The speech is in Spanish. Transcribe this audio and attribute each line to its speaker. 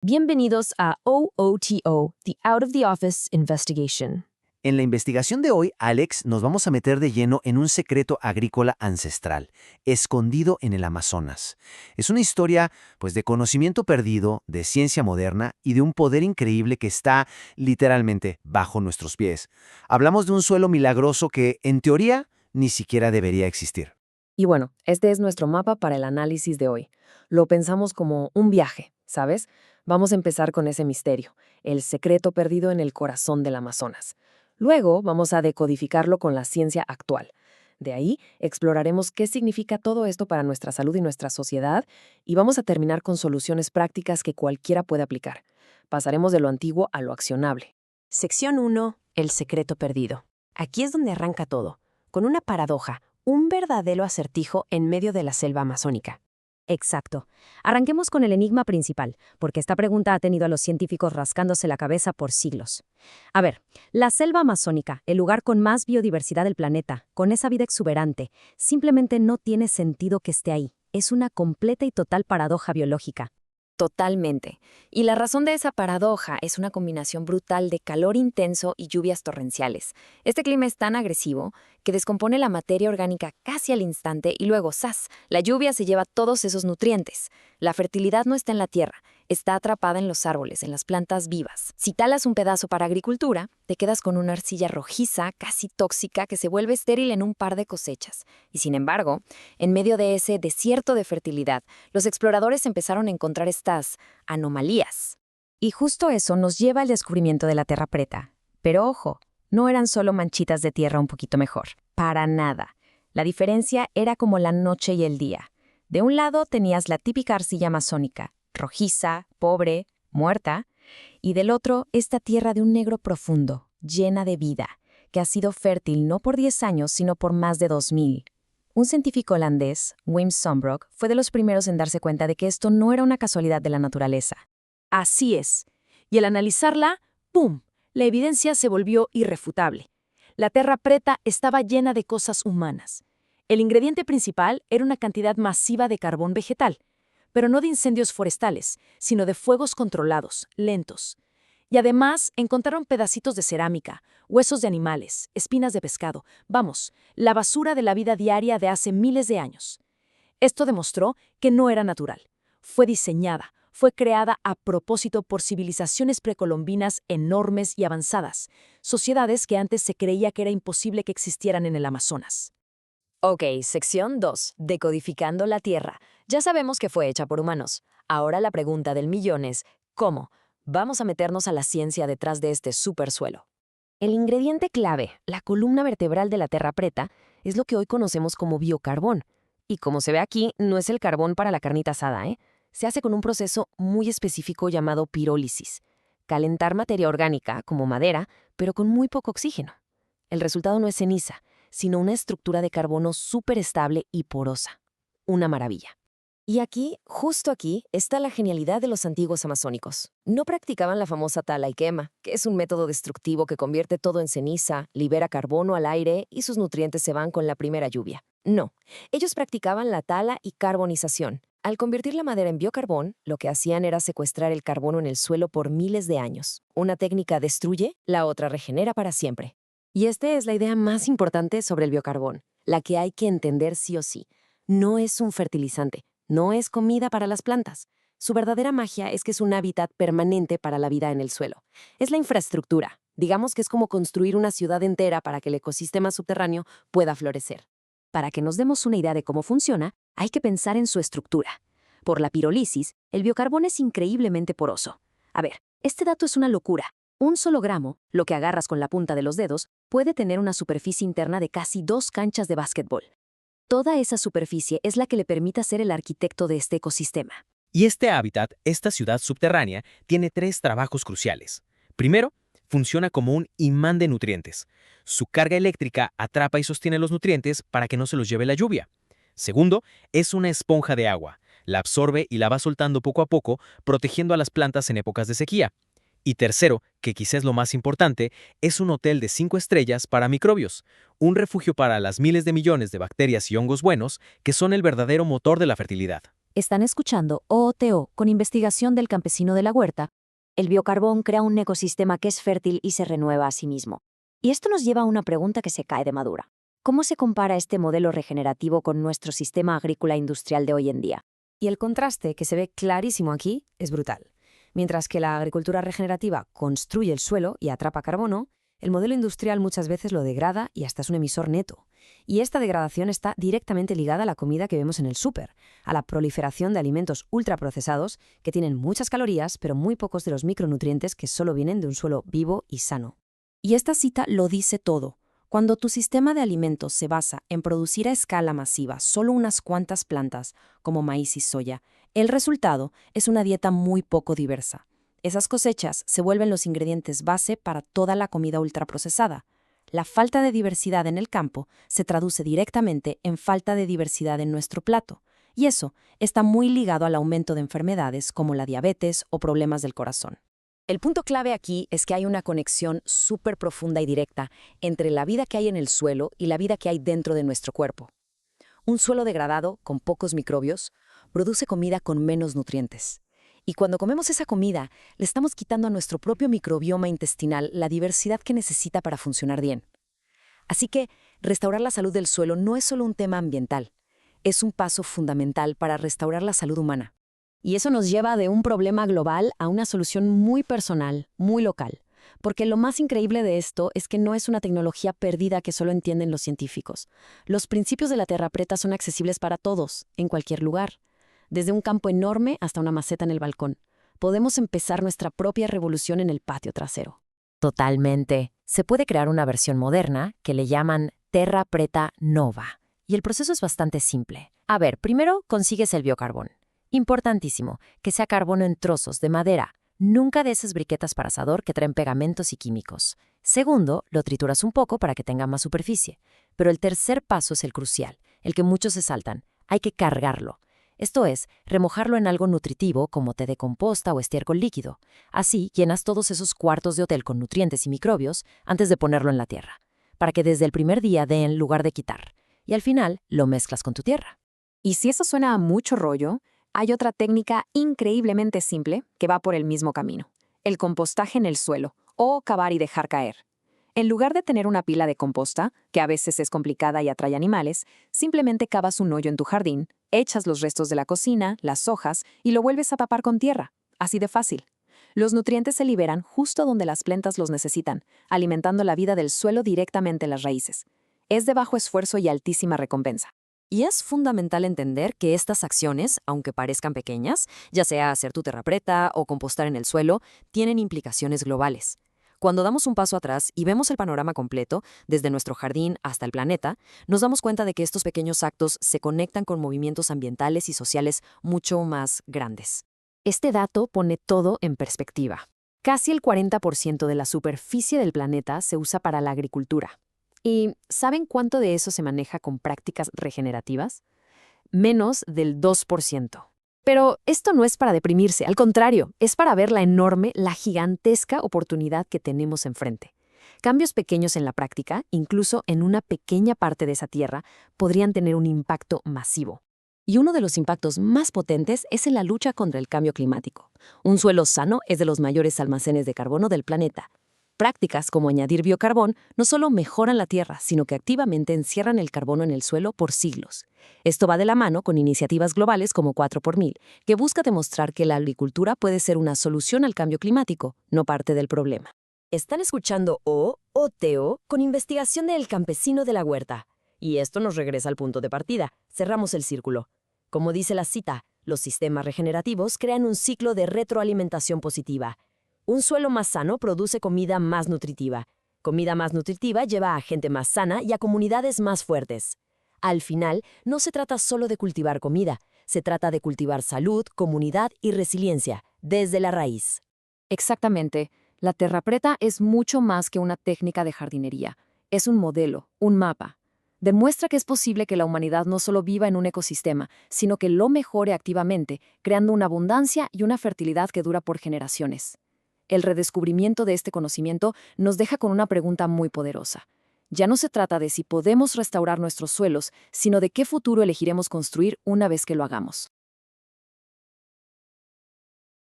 Speaker 1: Bienvenidos a OOTO, The Out of the Office Investigation.
Speaker 2: En la investigación de hoy, Alex, nos vamos a meter de lleno en un secreto agrícola ancestral, escondido en el Amazonas. Es una historia, pues, de conocimiento perdido, de ciencia moderna y de un poder increíble que está, literalmente, bajo nuestros pies. Hablamos de un suelo milagroso que, en teoría, ni siquiera debería existir.
Speaker 1: Y bueno, este es nuestro mapa para el análisis de hoy. Lo pensamos como un viaje, ¿sabes? Vamos a empezar con ese misterio, el secreto perdido en el corazón del Amazonas. Luego vamos a decodificarlo con la ciencia actual. De ahí exploraremos qué significa todo esto para nuestra salud y nuestra sociedad y vamos a terminar con soluciones prácticas que cualquiera puede aplicar. Pasaremos de lo antiguo a lo accionable. Sección 1. El secreto perdido. Aquí es donde arranca todo, con una paradoja, un verdadero acertijo en medio de la selva amazónica. Exacto. Arranquemos con el enigma principal, porque esta pregunta ha tenido a los científicos rascándose la cabeza por siglos. A ver, la selva amazónica, el lugar con más biodiversidad del planeta, con esa vida exuberante, simplemente no tiene sentido que esté ahí. Es una completa y total paradoja biológica. Totalmente. Y la razón de esa paradoja es una combinación brutal de calor intenso y lluvias torrenciales. Este clima es tan agresivo que descompone la materia orgánica casi al instante y luego, ¡zas!, la lluvia se lleva todos esos nutrientes. La fertilidad no está en la tierra, está atrapada en los árboles, en las plantas vivas. Si talas un pedazo para agricultura, te quedas con una arcilla rojiza, casi tóxica, que se vuelve estéril en un par de cosechas. Y sin embargo, en medio de ese desierto de fertilidad, los exploradores empezaron a encontrar estas anomalías. Y justo eso nos lleva al descubrimiento de la Terra Preta. Pero ojo, no eran solo manchitas de tierra un poquito mejor. Para nada. La diferencia era como la noche y el día. De un lado tenías la típica arcilla amazónica, rojiza, pobre, muerta, y del otro esta tierra de un negro profundo, llena de vida, que ha sido fértil no por 10 años, sino por más de 2000. Un científico holandés, Wim Sombroek, fue de los primeros en darse cuenta de que esto no era una casualidad de la naturaleza. Así es. Y al analizarla, ¡pum!, la evidencia se volvió irrefutable. La Terra Preta estaba llena de cosas humanas. El ingrediente principal era una cantidad masiva de carbón vegetal, pero no de incendios forestales, sino de fuegos controlados, lentos. Y además encontraron pedacitos de cerámica, huesos de animales, espinas de pescado, vamos, la basura de la vida diaria de hace miles de años. Esto demostró que no era natural. Fue diseñada, fue creada a propósito por civilizaciones precolombinas enormes y avanzadas, sociedades que antes se creía que era imposible que existieran en el Amazonas. Ok, sección 2. Decodificando la Tierra. Ya sabemos que fue hecha por humanos. Ahora la pregunta del millón es, ¿cómo? Vamos a meternos a la ciencia detrás de este supersuelo. El ingrediente clave, la columna vertebral de la Terra Preta, es lo que hoy conocemos como biocarbón. Y como se ve aquí, no es el carbón para la carnita asada, ¿eh? Se hace con un proceso muy específico llamado pirólisis. Calentar materia orgánica, como madera, pero con muy poco oxígeno. El resultado no es ceniza, sino una estructura de carbono súper estable y porosa. Una maravilla. Y aquí, justo aquí, está la genialidad de los antiguos amazónicos. No practicaban la famosa tala y quema, que es un método destructivo que convierte todo en ceniza, libera carbono al aire y sus nutrientes se van con la primera lluvia. No, ellos practicaban la tala y carbonización. Al convertir la madera en biocarbón, lo que hacían era secuestrar el carbono en el suelo por miles de años. Una técnica destruye, la otra regenera para siempre. Y esta es la idea más importante sobre el biocarbón, la que hay que entender sí o sí. No es un fertilizante, no es comida para las plantas. Su verdadera magia es que es un hábitat permanente para la vida en el suelo. Es la infraestructura. Digamos que es como construir una ciudad entera para que el ecosistema subterráneo pueda florecer. Para que nos demos una idea de cómo funciona, hay que pensar en su estructura. Por la pirólisis, el biocarbón es increíblemente poroso. A ver, este dato es una locura. Un solo gramo, lo que agarras con la punta de los dedos, puede tener una superficie interna de casi 2 canchas de básquetbol. Toda esa superficie es la que le permite ser el arquitecto de este ecosistema.
Speaker 3: Y este hábitat, esta ciudad subterránea, tiene 3 trabajos cruciales. Primero, funciona como un imán de nutrientes. Su carga eléctrica atrapa y sostiene los nutrientes para que no se los lleve la lluvia. Segundo, es una esponja de agua. La absorbe y la va soltando poco a poco, protegiendo a las plantas en épocas de sequía. Y tercero, que quizás es lo más importante, es un hotel de 5 estrellas para microbios, un refugio para las miles de millones de bacterias y hongos buenos que son el verdadero motor de la fertilidad.
Speaker 4: Están escuchando OOTO con investigación del campesino de la huerta. El biocarbón crea un ecosistema que es fértil y se renueva a sí mismo. Y esto nos lleva a una pregunta que se cae de madura. ¿Cómo se compara este modelo regenerativo con nuestro sistema agrícola industrial de hoy en día?
Speaker 1: Y el contraste que se ve clarísimo aquí es brutal. Mientras que la agricultura regenerativa construye el suelo y atrapa carbono, el modelo industrial muchas veces lo degrada y hasta es un emisor neto. Y esta degradación está directamente ligada a la comida que vemos en el súper, a la proliferación de alimentos ultraprocesados que tienen muchas calorías pero muy pocos de los micronutrientes que solo vienen de un suelo vivo y sano. Y esta cita lo dice todo. Cuando tu sistema de alimentos se basa en producir a escala masiva solo unas cuantas plantas, como maíz y soya, el resultado es una dieta muy poco diversa. Esas cosechas se vuelven los ingredientes base para toda la comida ultraprocesada. La falta de diversidad en el campo se traduce directamente en falta de diversidad en nuestro plato, y eso está muy ligado al aumento de enfermedades como la diabetes o problemas del corazón. El punto clave aquí es que hay una conexión súper profunda y directa entre la vida que hay en el suelo y la vida que hay dentro de nuestro cuerpo. Un suelo degradado, con pocos microbios, produce comida con menos nutrientes. Y cuando comemos esa comida, le estamos quitando a nuestro propio microbioma intestinal la diversidad que necesita para funcionar bien. Así que, restaurar la salud del suelo no es solo un tema ambiental, es un paso fundamental para restaurar la salud humana. Y eso nos lleva de un problema global a una solución muy personal, muy local. Porque lo más increíble de esto es que no es una tecnología perdida que solo entienden los científicos. Los principios de la Tierra Preta son accesibles para todos, en cualquier lugar. Desde un campo enorme hasta una maceta en el balcón. Podemos empezar nuestra propia revolución en el patio trasero. Totalmente. Se puede crear una versión moderna que le llaman Terra Preta Nova. Y el proceso es bastante simple. A ver, primero consigues el biocarbón. Importantísimo, que sea carbono en trozos de madera. Nunca de esas briquetas para asador que traen pegamentos y químicos. Segundo, lo trituras un poco para que tenga más superficie. Pero el tercer paso es el crucial, el que muchos se saltan. Hay que cargarlo. Esto es, remojarlo en algo nutritivo como té de composta o estiércol líquido. Así llenas todos esos cuartos de hotel con nutrientes y microbios antes de ponerlo en la tierra, para que desde el primer día dé en lugar de quitar. Y al final lo mezclas con tu tierra. Y si eso suena a mucho rollo, hay otra técnica increíblemente simple que va por el mismo camino: el compostaje en el suelo, o cavar y dejar caer. En lugar de tener una pila de composta, que a veces es complicada y atrae animales, simplemente cavas un hoyo en tu jardín, echas los restos de la cocina, las hojas y lo vuelves a tapar con tierra. Así de fácil. Los nutrientes se liberan justo donde las plantas los necesitan, alimentando la vida del suelo directamente en las raíces. Es de bajo esfuerzo y altísima recompensa. Y es fundamental entender que estas acciones, aunque parezcan pequeñas, ya sea hacer tu terra preta o compostar en el suelo, tienen implicaciones globales. Cuando damos un paso atrás y vemos el panorama completo, desde nuestro jardín hasta el planeta, nos damos cuenta de que estos pequeños actos se conectan con movimientos ambientales y sociales mucho más grandes. Este dato pone todo en perspectiva. Casi el 40% de la superficie del planeta se usa para la agricultura. ¿Y saben cuánto de eso se maneja con prácticas regenerativas? Menos del 2%. Pero esto no es para deprimirse, al contrario, es para ver la gigantesca oportunidad que tenemos enfrente. Cambios pequeños en la práctica, incluso en una pequeña parte de esa tierra, podrían tener un impacto masivo. Y uno de los impactos más potentes es en la lucha contra el cambio climático. Un suelo sano es de los mayores almacenes de carbono del planeta. Prácticas como añadir biocarbón no solo mejoran la tierra, sino que activamente encierran el carbono en el suelo por siglos. Esto va de la mano con iniciativas globales como 4x1000, que busca demostrar que la agricultura puede ser una solución al cambio climático, no parte del problema. Están escuchando OOTO con investigación del campesino de la huerta. Y esto nos regresa al punto de partida. Cerramos el círculo. Como dice la cita, los sistemas regenerativos crean un ciclo de retroalimentación positiva. Un suelo más sano produce comida más nutritiva. Comida más nutritiva lleva a gente más sana y a comunidades más fuertes. Al final, no se trata solo de cultivar comida, se trata de cultivar salud, comunidad y resiliencia, desde la raíz. Exactamente. La terra preta es mucho más que una técnica de jardinería. Es un modelo, un mapa. Demuestra que es posible que la humanidad no solo viva en un ecosistema, sino que lo mejore activamente, creando una abundancia y una fertilidad que dura por generaciones. El redescubrimiento de este conocimiento nos deja con una pregunta muy poderosa. Ya no se trata de si podemos restaurar nuestros suelos, sino de qué futuro elegiremos construir una vez que lo hagamos.